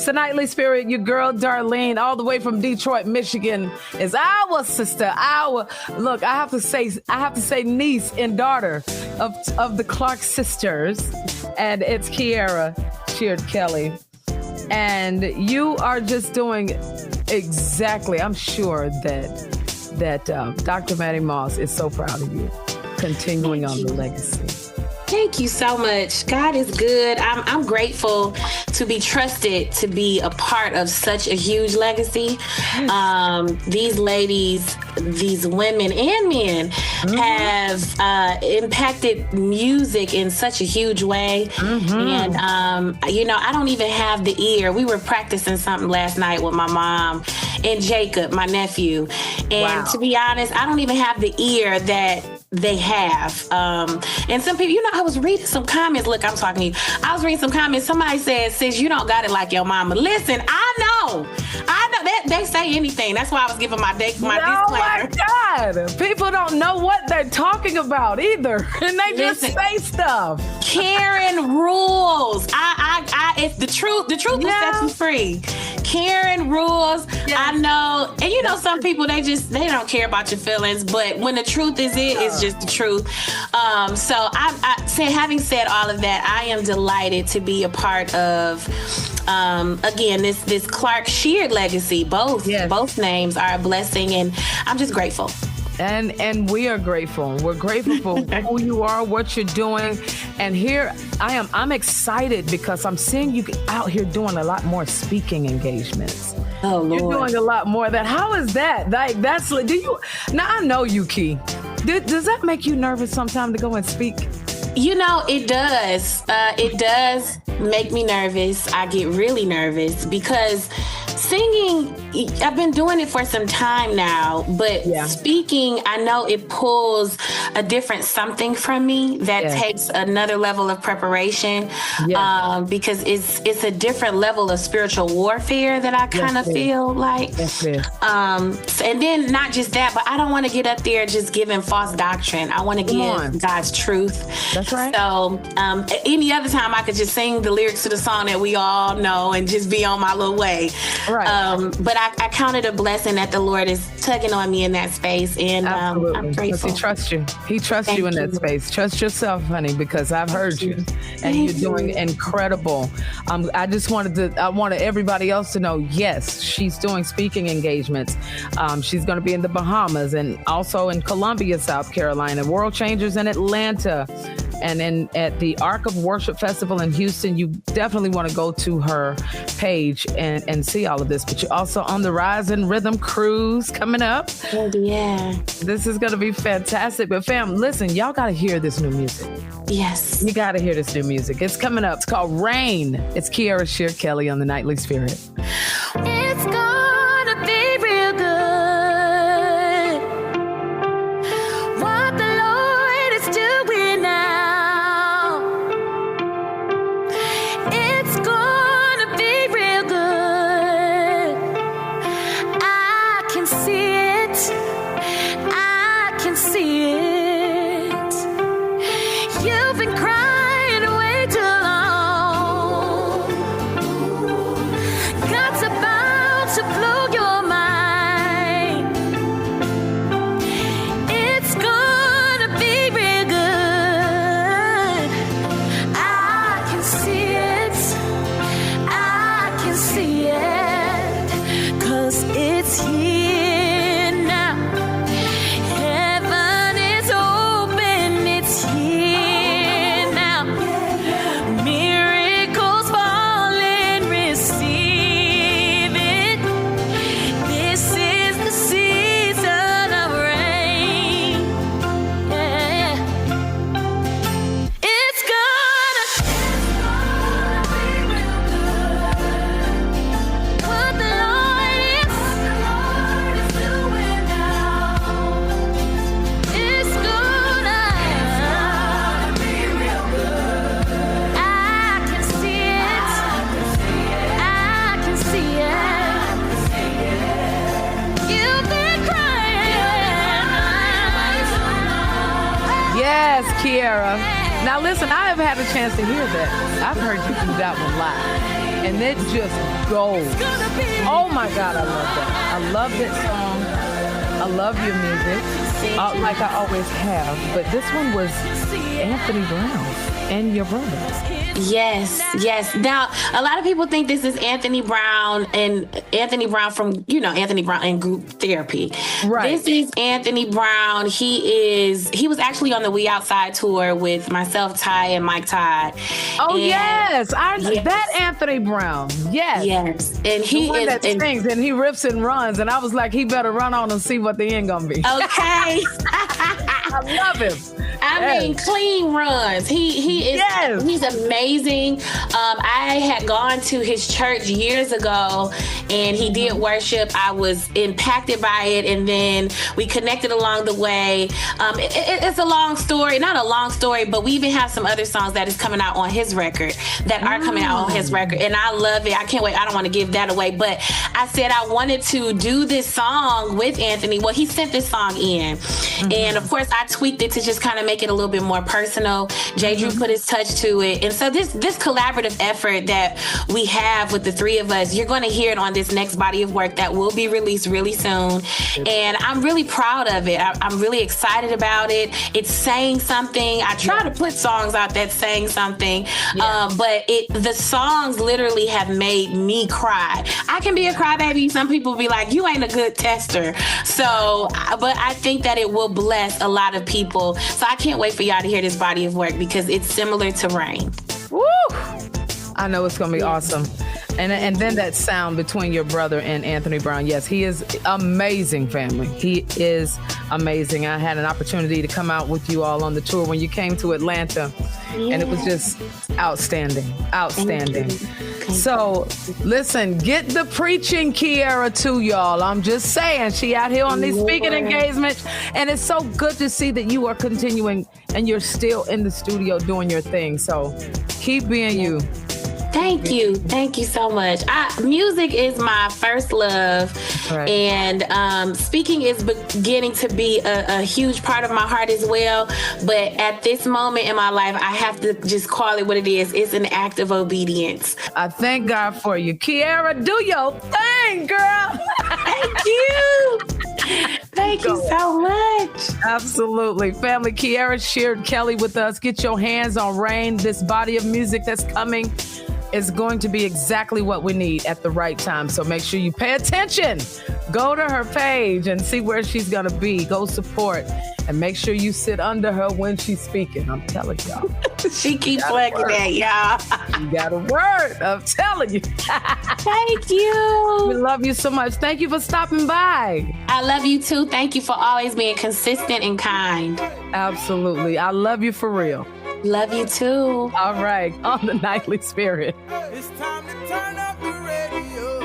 It's the Nightly Spirit. Your girl Darlene, all the way from Detroit, Michigan, is our sister. Look, I have to say niece and daughter of the Clark sisters, and it's Kierra Sheard-Kelly. And you are just doing exactly. I'm sure that Dr. Maddie Moss is so proud of you, continuing on the legacy. Thank you so much. God is good. I'm grateful to be trusted to be a part of such a huge legacy. These ladies, these women and men have impacted music in such a huge way. And, I don't even have the ear. We were practicing something last night with my mom and Jacob, my nephew. And to be honest, I don't even have the ear that they have. And some people, I was reading some comments. Look, I'm talking to you. I was reading some comments. Somebody said, sis, you don't got it like your mama. Listen, I know that they say anything. That's why I was giving my disclaimer. Oh my God. People don't know what they're talking about either. And they just say stuff. Karen rules. It's the truth will set you free. Karen rules. Yeah. I know. And some people, they don't care about your feelings, but when the truth is it's just the truth. So having said all of that, I am delighted to be a part of, again, this Clark Sheard legacy. Both names are a blessing, and I'm just grateful. And we are grateful. We're grateful for who you are, what you're doing. And here I am. I'm excited because I'm seeing you out here doing a lot more speaking engagements. Oh, Lord. You're doing a lot more of that. How is that? Like, now I know you, Key. Does that make you nervous sometimes to go and speak? It does. It does make me nervous. I get really nervous because singing, I've been doing it for some time now, but speaking, I know it pulls a different something from me that takes another level of preparation because it's a different level of spiritual warfare that I kind of feel like. And then not just that, but I don't want to get up there just giving false doctrine. I want to give God's truth. That's right. So any other time I could just sing the lyrics to the song that we all know and just be on my little way. Right. But I count it a blessing that the Lord is tugging on me in that space, and I'm grateful. He trusts you. He trusts you in that space. Trust yourself, honey, because I've heard you, and you're doing incredible. I wanted everybody else to know, yes, she's doing speaking engagements. She's going to be in the Bahamas and also in Columbia, South Carolina, World Changers in Atlanta, and at the Ark of Worship Festival in Houston. You definitely want to go to her page and see all of this. But you're also on the Rise and Rhythm Cruise coming up. Oh, yeah. This is going to be fantastic. But fam, listen, y'all got to hear this new music. Yes. You got to hear this new music. It's coming up. It's called Rain. It's Kierra Sheard-Kelly on the Nightly Spirit. It's gonna be real good. What the Lord is doing now. It's gonna be real good. I can see it. I can see it. You've been crying way too long. God's about to blow your mind. It's gonna be real good. I can see it. I can see it. 'Cause it's here now. Heaven is open. It's here now. Miracles falling. Receive it. This is the season of rain. Yeah. It's gonna be real good. What the Lord is doing now. It's gonna be real good. I can see it. I can see it. You've been crying. Yes, Kierra. Now listen, I have had a chance to hear that. I've heard you do that one live. and it just goes. Oh my God, I love that. I love that song. I love your music, like I always have. But this one was Anthony Brown and your brother. Yes. Now, a lot of people think this is Anthony Brown from, Anthony Brown and group therapy. Right. This is Anthony Brown. He was actually on the We Outside tour with myself, Ty, and Mike Todd. Oh, yes. That Anthony Brown. Yes. Yes. And he the one that sings and he riffs and runs. And I was like, he better run on and see what the end gonna be. Okay. I love him. I mean, clean runs. He's amazing. I had gone to his church years ago and he did worship. I was impacted by it, and then we connected along the way. It's a long story, not a long story, but we even have some other songs that is coming out on his record that are coming out on his record, and I love it. I can't wait. I don't want to give that away, but I said I wanted to do this song with Anthony. Well, he sent this song in, and of course I tweaked it to just kind of make it a little bit more personal. J. Drew put his touch to it, and so this collaborative effort that we have with the three of us, you're going to hear it on this next body of work that will be released really soon, and I'm really proud of it. I'm really excited about it. It's saying something. I try to put songs out that's saying something, but the songs literally have made me cry. I can be a crybaby. Some people be like, you ain't a good tester. So, but I think that it will bless a lot of people. So I can't wait for y'all to hear this body of work because it's similar to Rain. Woo! I know it's going to be awesome. And then that sound between your brother and Anthony Brown. Yes, he is amazing, family. He is amazing. I had an opportunity to come out with you all on the tour when you came to Atlanta, and it was just outstanding. So, listen, get the preaching Kierra to y'all. I'm just saying, she out here on these speaking engagements, and it's so good to see that you are continuing and you're still in the studio doing your thing. So, keep being you. Thank you. Thank you so much. Music is my first love, and speaking is beginning to be a huge part of my heart as well. But at this moment in my life, I have to just call it what it is. It's an act of obedience. I thank God for you. Kierra, do your thing, girl. Thank you. Thank you so much. Absolutely. Family, Kierra Sheard-Kelly with us. Get your hands on Rain. This body of music that's coming is going to be exactly what we need at the right time. So make sure you pay attention. Go to her page and see where she's going to be. Go support. And make sure you sit under her when she's speaking. I'm telling y'all. She keeps flagging that, y'all. You got a word. I'm telling you. Thank you. We love you so much. Thank you for stopping by. I love you too. Thank you for always being consistent and kind. Absolutely. I love you for real. Love you too. All right. On the Nightly Spirit. It's time to turn up the radio.